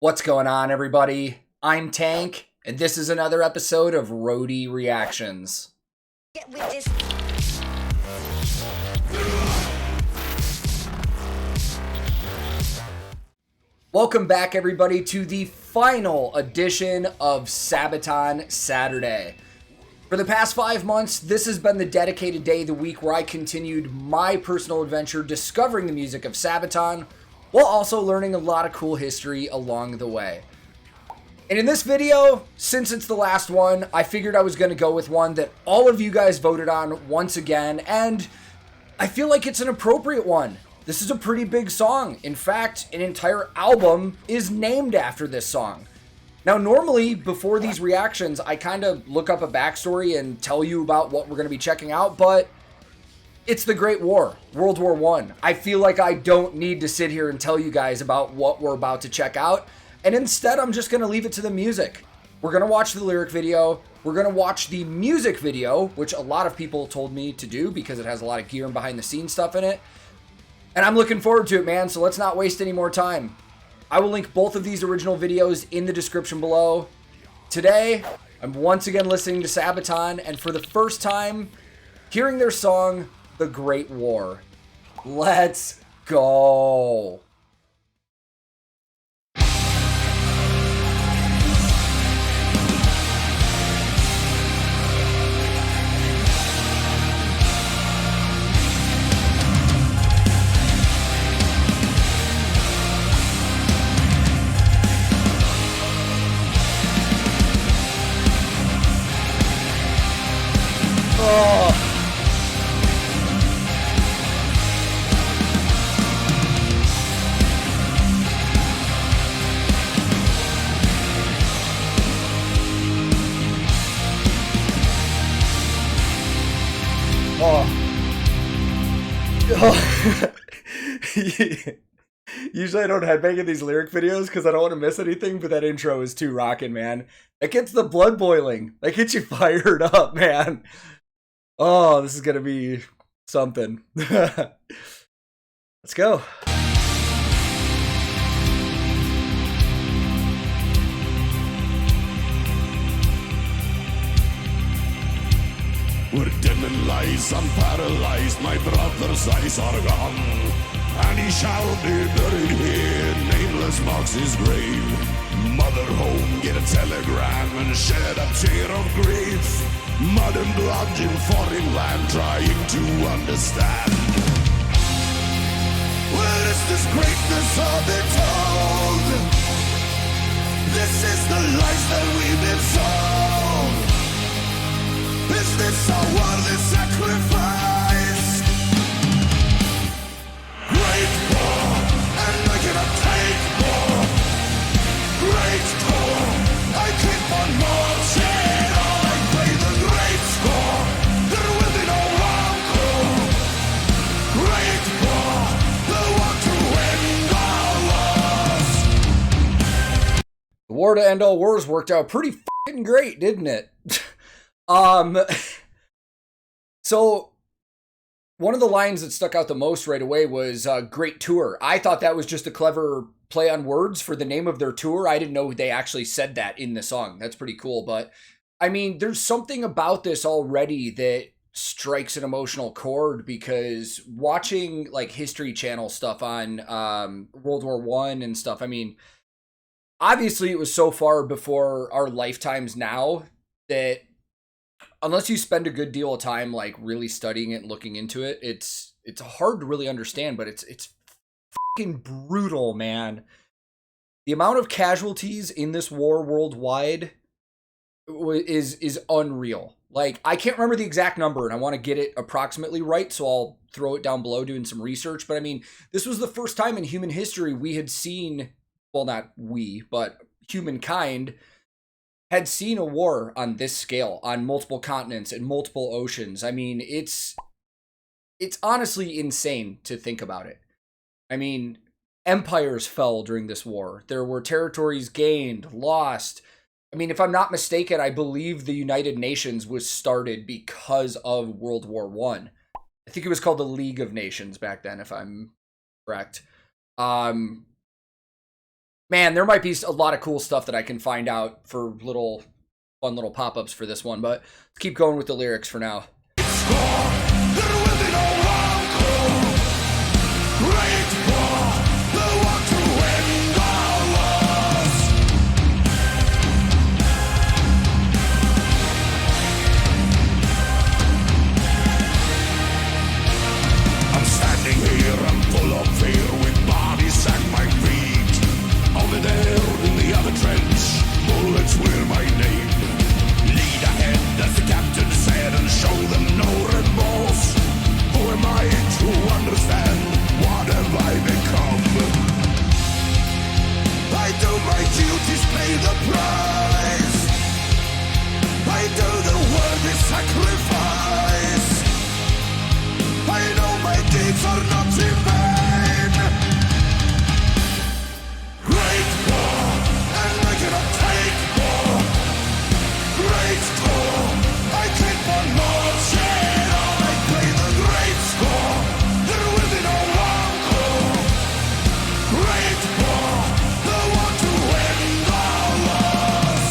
What's going on, everybody? I'm Tank, and this is another episode of Roadie Reactions. Get with this. Welcome back, everybody, to the final edition of Sabaton Saturday. For the past 5 months, this has been the dedicated day of the week where I continued my personal adventure discovering the music of Sabaton, while also learning a lot of cool history along the way. And in this video, since it's the last one, I figured I was going to go with one that all of you guys voted on once again, and I feel like it's an appropriate one. This is a pretty big song. In fact, an entire album is named after this song. Now, normally, before these reactions, I kind of look up a backstory and tell you about what we're going to be checking out, but it's the Great War, World War I. I feel like I don't need to sit here and tell you guys about what we're about to check out, and instead, I'm just going to leave it to the music. We're going to watch the lyric video, we're going to watch the music video, which a lot of people told me to do because it has a lot of gear and behind-the-scenes stuff in it, and I'm looking forward to it, man, so let's not waste any more time. I will link both of these original videos in the description below. Today, I'm once again listening to Sabaton, and for the first time, hearing their song, The Great War. Let's go. Oh. Oh. Usually I don't headbang in these lyric videos because I don't want to miss anything, but that intro is too rockin', man. It gets the blood boiling. That gets you fired up, man. Oh, this is gonna be something. Let's go. We're dim in lies, I'm paralyzed, my brother's eyes are gone. And he shall be buried here, nameless marks his grave. Mother home, get a telegram and shed a tear of grief. Mud and blood in foreign land, trying to understand. Where is this greatness of it told? This is the lies that we've been sold. Is this a worthy sacrifice? Great war, and I cannot take more. Great war, I keep on marching on. I play the great score, there will be no encore. Great war, the war to end all wars. The war to end all wars worked out pretty fucking great, didn't it? So one of the lines that stuck out the most right away was great tour. I thought that was just a clever play on words for the name of their tour. I didn't know they actually said that in the song. That's pretty cool. But I mean, there's something about this already that strikes an emotional chord, because watching like History Channel stuff on World War I and stuff, I mean, obviously it was so far before our lifetimes now that unless you spend a good deal of time like really studying it and looking into it, it's hard to really understand, but it's fucking brutal, man. The amount of casualties in this war worldwide is unreal. Like, I can't remember the exact number, and I want to get it approximately right, so I'll throw it down below doing some research, but I mean, this was the first time in human history we had seen, well, not we, but humankind had seen a war on this scale, on multiple continents and multiple oceans. I mean, it's honestly insane to think about it. I mean, empires fell during this war. There were territories gained, lost. I mean, if I'm not mistaken, I believe the United Nations was started because of World War I. I think it was called the League of Nations back then, if I'm correct. Man, there might be a lot of cool stuff that I can find out for fun little pop-ups for this one, but let's keep going with the lyrics for now. I'm standing here, I'm full of fear, with bodies at my feet. Over there in the other trench, bullets wear my name. Lead ahead, as the captain said, and show them no remorse. Who am I to understand? What have I become? I do my duties, pay the price. I do the worthy sacrifice. I know my deeds are not in vain. Great war, and I cannot take more. Great score, I keep on marching on. I play the great score, there will be no encore. Great war, the one to end all wars.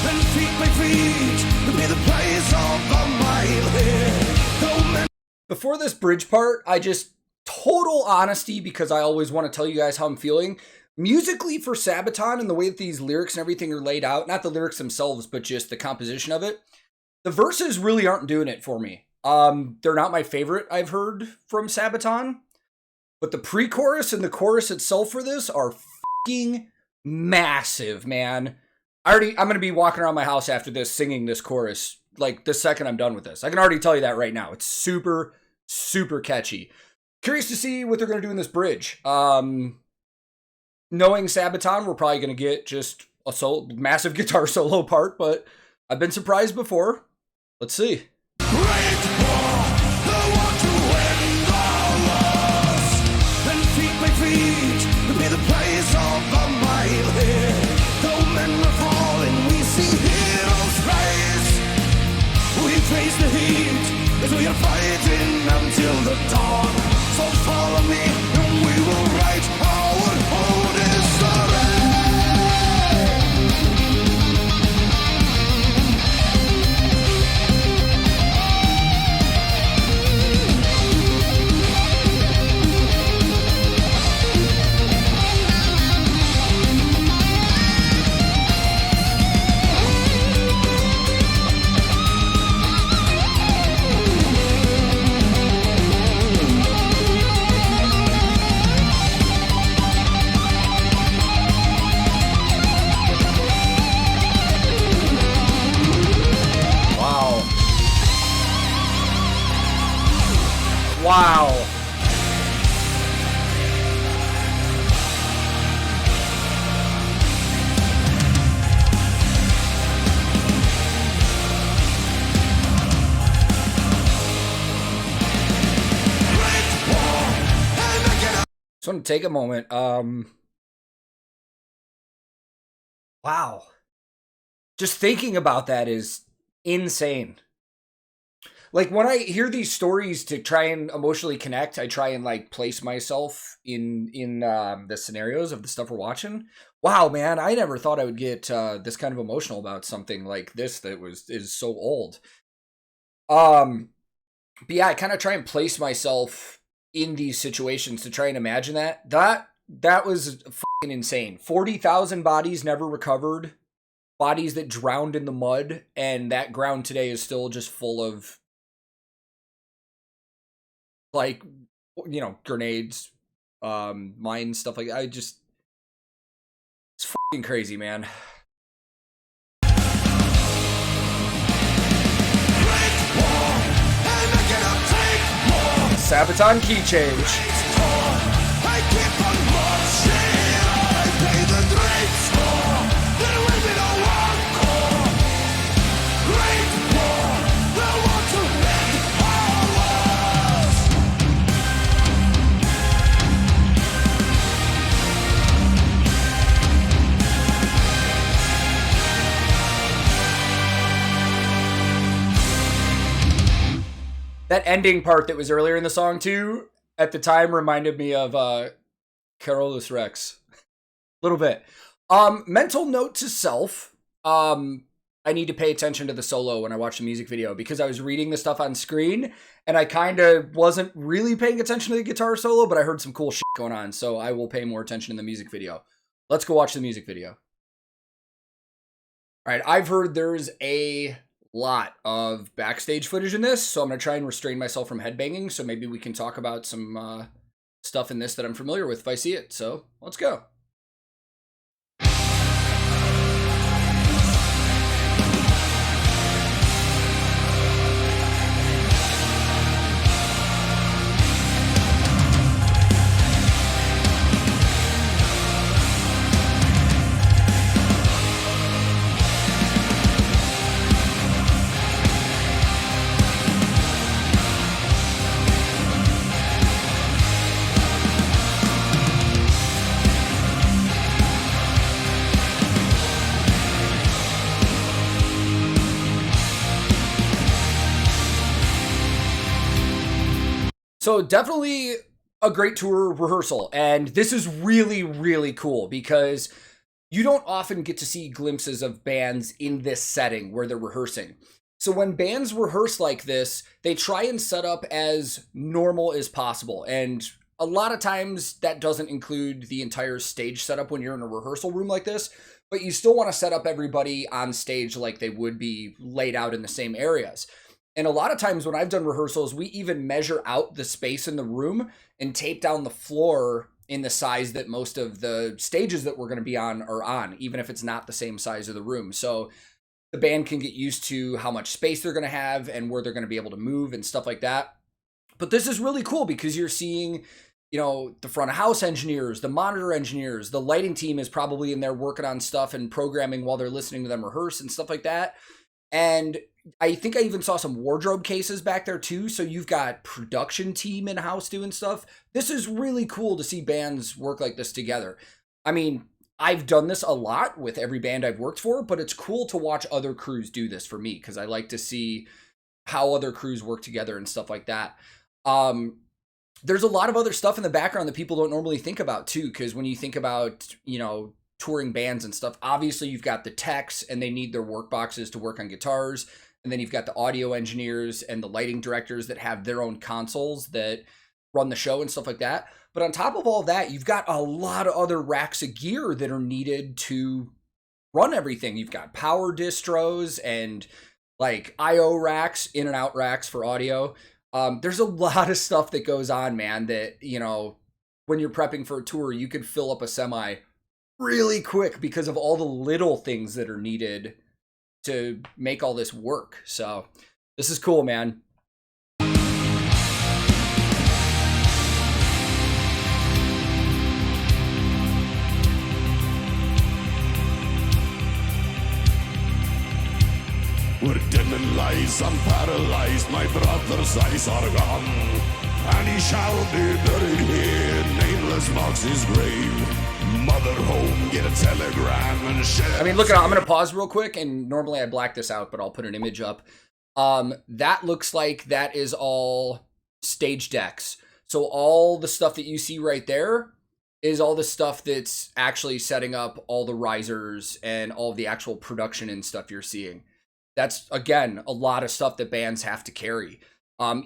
And feet by feet, will be the place of a mile here. Before this bridge part, I just, total honesty, because I always want to tell you guys how I'm feeling. Musically for Sabaton and the way that these lyrics and everything are laid out, not the lyrics themselves, but just the composition of it, the verses really aren't doing it for me. They're not my favorite I've heard from Sabaton, but the pre-chorus and the chorus itself for this are fucking massive, man. I'm going to be walking around my house after this singing this chorus, like the second I'm done with this. I can already tell you that right now. It's super, super catchy. Curious to see what they're going to do in this bridge. Knowing Sabaton, we're probably going to get just a massive guitar solo part, but I've been surprised before. Let's see. Great war, the one to end all wars. And feet by feet, will be the place of a mile here. Though men will fall and we see heroes rise, we face the heat as we are fighting until the dawn. So follow me and we will write our own history. Wow. Just want to take a moment. Wow. Just thinking about that is insane. Like, when I hear these stories to try and emotionally connect, I try and, like, place myself in the scenarios of the stuff we're watching. Wow, man, I never thought I would get this kind of emotional about something like this that is so old. But yeah, I kind of try and place myself in these situations to try and imagine that. That was fucking insane. 40,000 bodies never recovered. Bodies that drowned in the mud, and that ground today is still just full of, like, you know, grenades, mines, stuff like that. It's fucking crazy, man. Sabaton key change. That ending part that was earlier in the song, too, at the time reminded me of Carolus Rex. little bit. Mental note to self. I need to pay attention to the solo when I watch the music video because I was reading the stuff on screen and I kind of wasn't really paying attention to the guitar solo, but I heard some cool shit going on. So I will pay more attention in the music video. Let's go watch the music video. All right. I've heard there's a lot of backstage footage in this, so I'm going to try and restrain myself from headbanging. So maybe we can talk about some stuff in this that I'm familiar with if I see it. So let's go. So definitely a great tour rehearsal. And this is really, really cool because you don't often get to see glimpses of bands in this setting where they're rehearsing. So when bands rehearse like this, they try and set up as normal as possible. And a lot of times that doesn't include the entire stage setup when you're in a rehearsal room like this, but you still want to set up everybody on stage like they would be laid out in the same areas. And a lot of times when I've done rehearsals, we even measure out the space in the room and tape down the floor in the size that most of the stages that we're going to be on are on, even if it's not the same size of the room. So the band can get used to how much space they're going to have and where they're going to be able to move and stuff like that. But this is really cool because you're seeing, you know, the front of house engineers, the monitor engineers, the lighting team is probably in there working on stuff and programming while they're listening to them rehearse and stuff like that. And I think I even saw some wardrobe cases back there too. So you've got production team in-house doing stuff. This is really cool to see bands work like this together. I mean, I've done this a lot with every band I've worked for, but it's cool to watch other crews do this for me because I like to see how other crews work together and stuff like that. There's a lot of other stuff in the background that people don't normally think about too, because when you think about, you know, touring bands and stuff, obviously you've got the techs and they need their work boxes to work on guitars. And then you've got the audio engineers and the lighting directors that have their own consoles that run the show and stuff like that. But on top of all that, you've got a lot of other racks of gear that are needed to run everything. You've got power distros and like IO racks, in and out racks for audio. There's a lot of stuff that goes on, man, that, you know, when you're prepping for a tour, you could fill up a semi really quick because of all the little things that are needed to make all this work. So this is cool, man. We're dim in lies, I'm paralyzed, my brother's eyes are gone, and he shall be buried here, nameless marks his grave. Mother home, get a telegram and share. I mean, look at, I'm going to pause real quick, and normally I black this out, but I'll put an image up. That looks like that is all stage decks. So all the stuff that you see right there is all the stuff that's actually setting up all the risers and all the actual production and stuff you're seeing. That's, again, a lot of stuff that bands have to carry.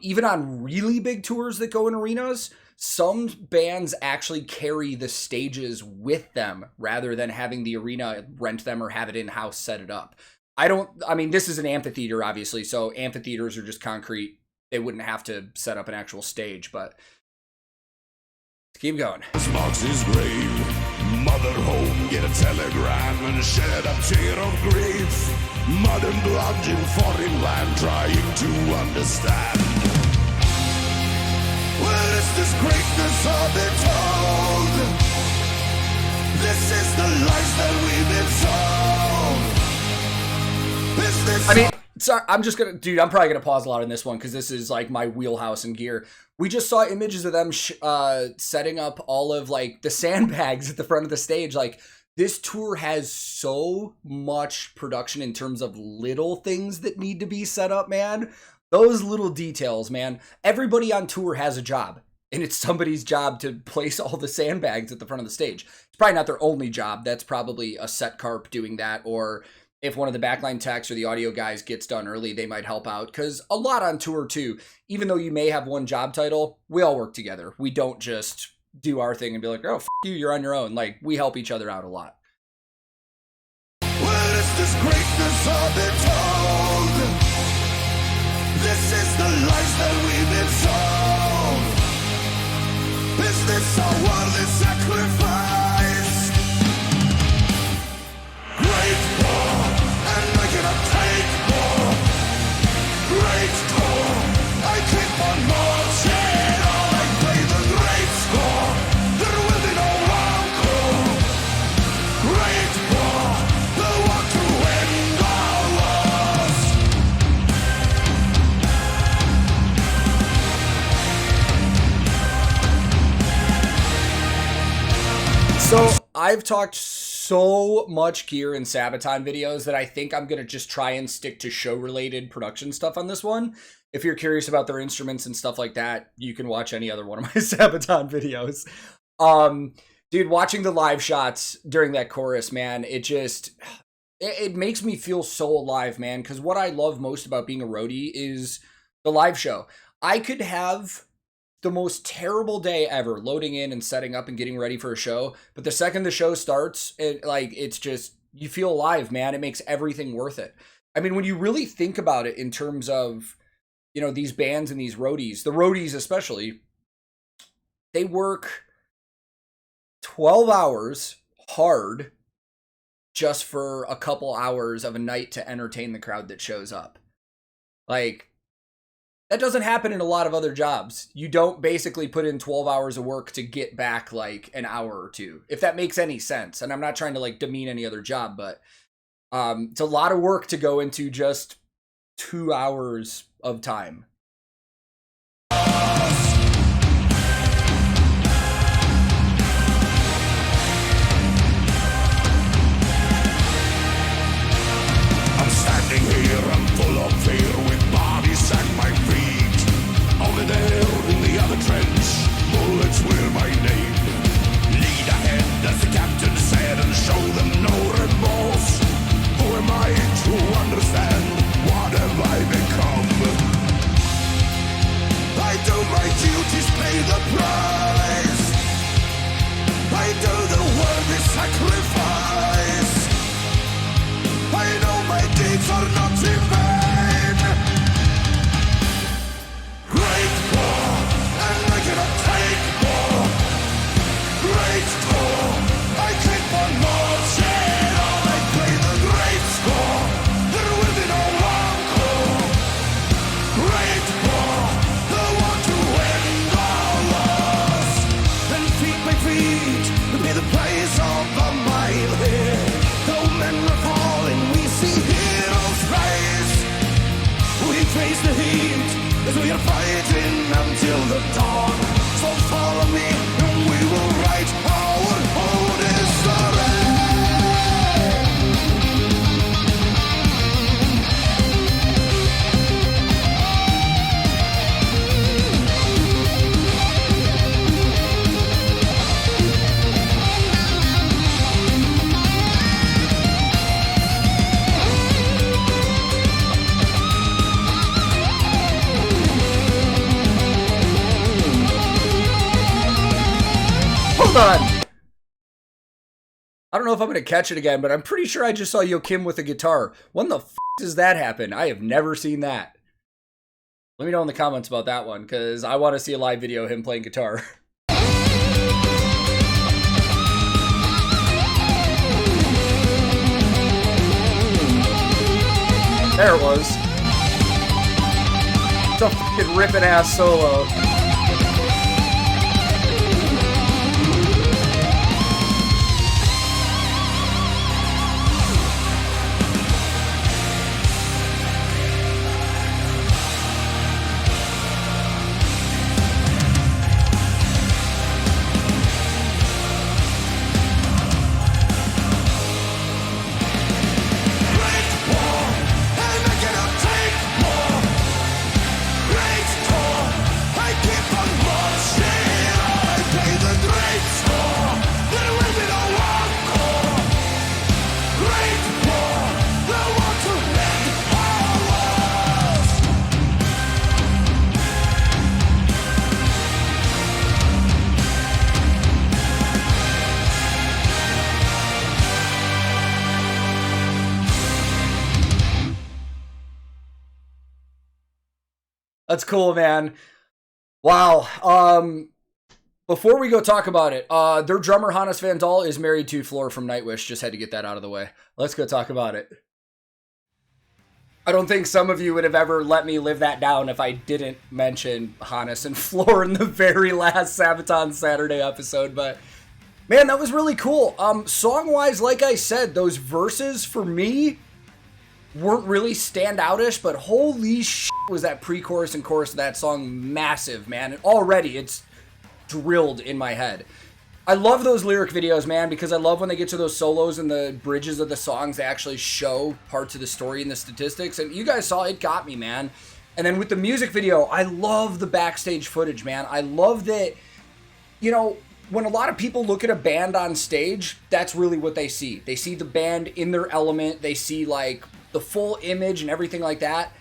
Even on really big tours that go in arenas, some bands actually carry the stages with them rather than having the arena rent them or have it in-house set it up. I mean, this is an amphitheater, obviously, so amphitheaters are just concrete. They wouldn't have to set up an actual stage, but let's keep going. Marks his grave. Mother home, get a telegram and shed a tear of grief. Mud and blood in foreign land, trying to understand. Where is this greatness all been told? This is the lies that we've been sold. Is this? I mean, sorry, I'm probably gonna pause a lot in this one because this is like my wheelhouse and gear. We just saw images of them setting up all of like the sandbags at the front of the stage. Like, this tour has so much production in terms of little things that need to be set up, man. Those little details, man. Everybody on tour has a job. and it's somebody's job to place all the sandbags at the front of the stage. It's probably not their only job. That's probably a set carp doing that, or if one of the backline techs or the audio guys gets done early, they might help out. Because a lot on tour too, even though you may have one job title, we all work together. We don't just do our thing and be like, oh, f you, you're on your own. Like, we help each other out a lot. Where is this greatness all been told? This is the lies that we've been sold. Is this a worldly sacrifice? Great war, and I cannot take more. Great war, I keep on marching on. I play the great score. There will be no encore. Great war, the war to end all wars. So I've talked so much gear in Sabaton videos that I think I'm going to just try and stick to show-related production stuff on this one. If you're curious about their instruments and stuff like that, you can watch any other one of my Sabaton videos. Dude, watching the live shots during that chorus, man, it makes me feel so alive, man, because what I love most about being a roadie is the live show. I could have the most terrible day ever loading in and setting up and getting ready for a show, but the second the show starts, it's just, you feel alive, man. It makes everything worth it. I mean, when you really think about it in terms of, you know, these bands and these roadies, the roadies especially, they work 12 hours hard just for a couple hours of a night to entertain the crowd that shows up. Like, that doesn't happen in a lot of other jobs. You don't basically put in 12 hours of work to get back like an hour or two, if that makes any sense. And I'm not trying to like demean any other job, but it's a lot of work to go into just 2 hours of time. I'm standing here, I'm full of fear, with bodies at my feet. Over there in the other trench, bullets will my name. Lead ahead, as the captain said, and show them no remorse. Who am I to understand? What have I become? I do my duties, pay the price. I do the worthy sacrifice. I know my deeds are not in vain. Great war, and I cannot take more. Great war, I keep on marching on. I play the great score. There will be no encore. Great war, the war to end all wars. And feet by feet will be the place of a mile here. Though men are falling, we see heroes rise. We face the heat as we are fighting until the dawn. So follow me and we will write our own history. Hold on. I don't know if I'm going to catch it again, but I'm pretty sure I just saw Joachim with a guitar. When the f does that happen? I have never seen that. Let me know in the comments about that one, because I want to see a live video of him playing guitar. There it was. It's a fucking ripping ass solo. I That's cool, man. Wow. Before we go talk about it, their drummer Hannes Van Dahl is married to Floor from Nightwish. Just had to get that out of the way. Let's go talk about it. I don't think some of you would have ever let me live that down if I didn't mention Hannes and Floor in the very last Sabaton Saturday episode, but man, that was really cool. Song-wise, like I said, those verses for me weren't really standoutish, but holy shit was that pre-chorus and chorus of that song massive, man. And already it's drilled in my head. I love those lyric videos, man, because I love when they get to those solos and the bridges of the songs, they actually show parts of the story and the statistics. And you guys saw it got me, man. And then with the music video, I love the backstage footage, man. I love that, you know, when a lot of people look at a band on stage, that's really what they see. They see the band in their element. They see, like, the full image and everything like that.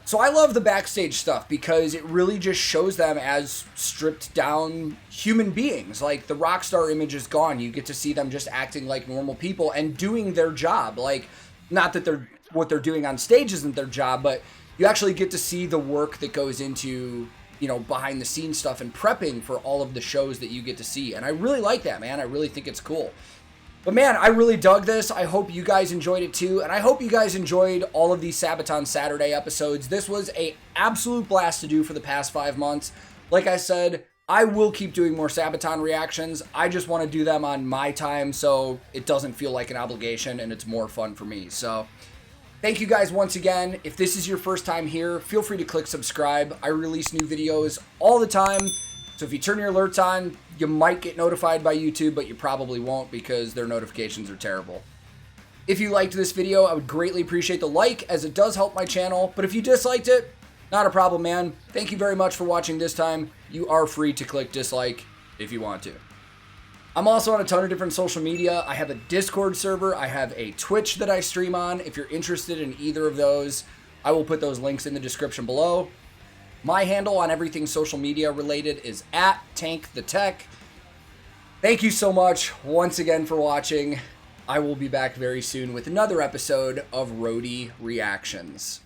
So I love the backstage stuff because it really just shows them as stripped down human beings. Like, the rock star image is gone. You get to see them just acting like normal people and doing their job. Like, not that what they're doing on stage isn't their job, but you actually get to see the work that goes into, you know, behind the scenes stuff and prepping for all of the shows that you get to see. And I really like that, man. I really think it's cool. But man, I really dug this. I hope you guys enjoyed it too. And I hope you guys enjoyed all of these Sabaton Saturday episodes. This was an absolute blast to do for the past 5 months. Like I said, I will keep doing more Sabaton reactions. I just want to do them on my time so it doesn't feel like an obligation and it's more fun for me. So thank you guys once again. If this is your first time here, feel free to click subscribe. I release new videos all the time. So if you turn your alerts on, you might get notified by YouTube, but you probably won't because their notifications are terrible. If you liked this video, I would greatly appreciate the like, as it does help my channel. But if you disliked it, not a problem, man. Thank you very much for watching this time. You are free to click dislike if you want to. I'm also on a ton of different social media. I have a Discord server. I have a Twitch that I stream on. If you're interested in either of those, I will put those links in the description below. My handle on everything social media related is @TankTheTech. Thank you so much once again for watching. I will be back very soon with another episode of Roadie Reactions.